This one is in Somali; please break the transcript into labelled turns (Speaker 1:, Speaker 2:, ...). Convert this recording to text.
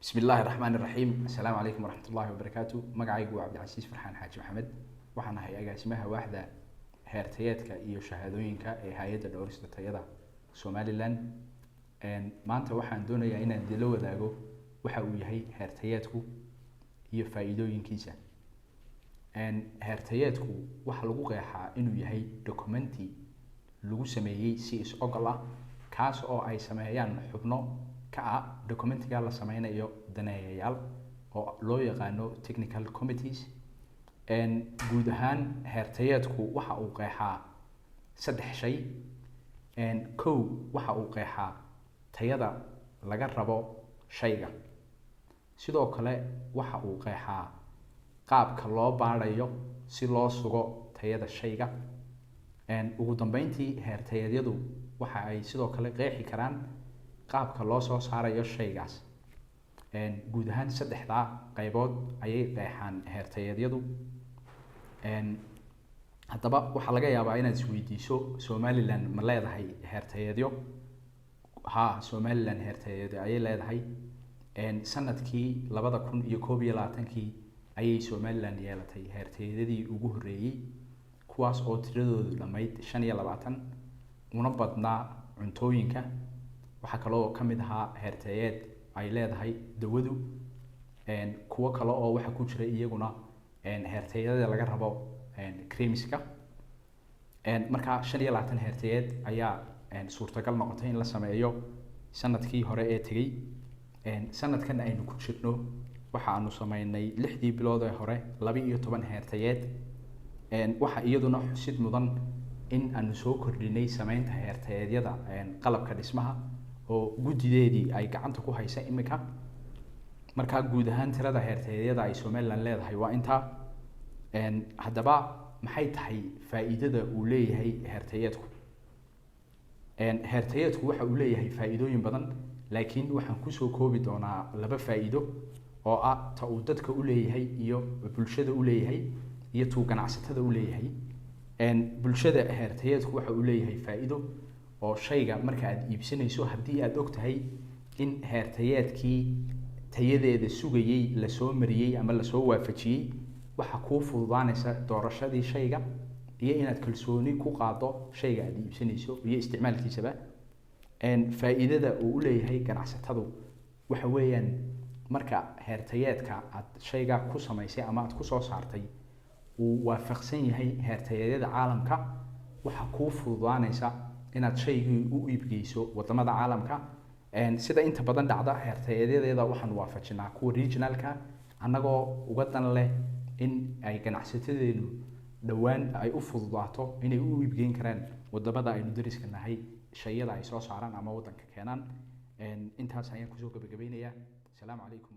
Speaker 1: بسم الله الرحمن الرحيم. السلام عليكم ورحمة الله وبركاته. مقعيق عبد العزيز فرحان حاج محمد. waxaan ahay agaasimaha waaxda heertayeedka iyo shahaadooyinka ee hay'adda dhowrista tayada Somaliland. maanta waxaan doonayaa inaan idin la wadaago waxa uu yahay heertayeedku iyo faa'iidooyinkiisa. heertayeedku waxa lagu qeexaa inuu yahay documenti lagu sameeyay si is ogol ah kaas oo ay sameeyaan xubno ka ah documentiga la sameynayo daneeyayaal oo loo yaqaano technical committees. guud ahaan heertayeedku waxa uu qeexaa saddex shay. kow waxa uu qeexaa tayada laga rabo shayga. sidoo kale waxa uu qeexaa qaabka loo baarayo si loo sugo tayada shayga. ugu dambeyntii heertayeedyadu waxa ay sidoo kale qeexi karaan qaabka loo soo saarayo shaygaas. guud ahaan saddexda qaybood ayay qeexaan heertayeedyadu. haddaba waxaa laga yaabaa inaad isweydiiso Somaliland ma leedahay heertayeedyo? ها Somaliland heertayeedyo ayay leedahay. sanadkii 2021 ayay Somaliland yeelatay heertayeedyadii ugu horeeyay kuwaas oo tiradoodu dhamayd 25 una badnaa cuntooyinka. waxa kale oo kamid ahaa heertayeed ay leedahay dawadu. kuwa kale oo waxa ku jira iyaguna heertayeedyada laga rabo creamska. marka 25 heertayeed ayaa suurtagal noqotay in la sameeyo sanadkii hore ee tagay. sanadkan aynu ku jirno waxa aanu sameynay 6 bilood ee hore 12 heertayeed. waxa iyaduna xusid mudan in aanu soo kordhinay sameynta heertayeedyada qalabka dhismaha oo gudideedii ay gacanta ku haysa imika. marka guud ahaan tirada heertayeedyada ay Somaliland leedahay waa inta. haddaba maxay tahay faa'iidada uu leeyahay heertayeedku? heertayeedku waxa uu leeyahay faa'iidooyin badan, laakiin waxaan ku soo koobi doonaa 2 faa'iido oo ah ta uu dadka u leeyahay iyo bulshada u leeyahay iyo tuu ganacsatada u leeyahay. bulshada heertayeedku waxa uu leeyahay faa'iido oo shayga marka aad iibsanayso haddii aad ogtahay in heertayeedkii tayadeeda sugayay la soo mariyay ama la soo waafajiyay, waxa ku fududaanaysa doorashadii shayga iyo inaad kalsooni ku qaado shayga aad iibsanayso iyo isticmaalkiisaba. faa'iidada uu leeyahay ganacsatadu waxa weeyaan marka heertayeedka aad shayga ku samaysay ama aad ku soo saartay uu waafaqsan yahay heertayeedyada caalamka, waxa ku fududaanaysa inaad shaygii u iibgeyso wadamada caalamka. sida inta badan dhacda heertayeedyadeeda waxaan waafajinaa kuwa regionalka annagoo uga dan leh in ay ganacsatadeenu dhawaan ay u fududaato inay u iibgeyn karaan wadamada aynu dariska nahay shayada ay soo saaraan ama wadanka keenaan. intaas ayaan kusoo gabagabeynayaa. Assalaamu calaykum.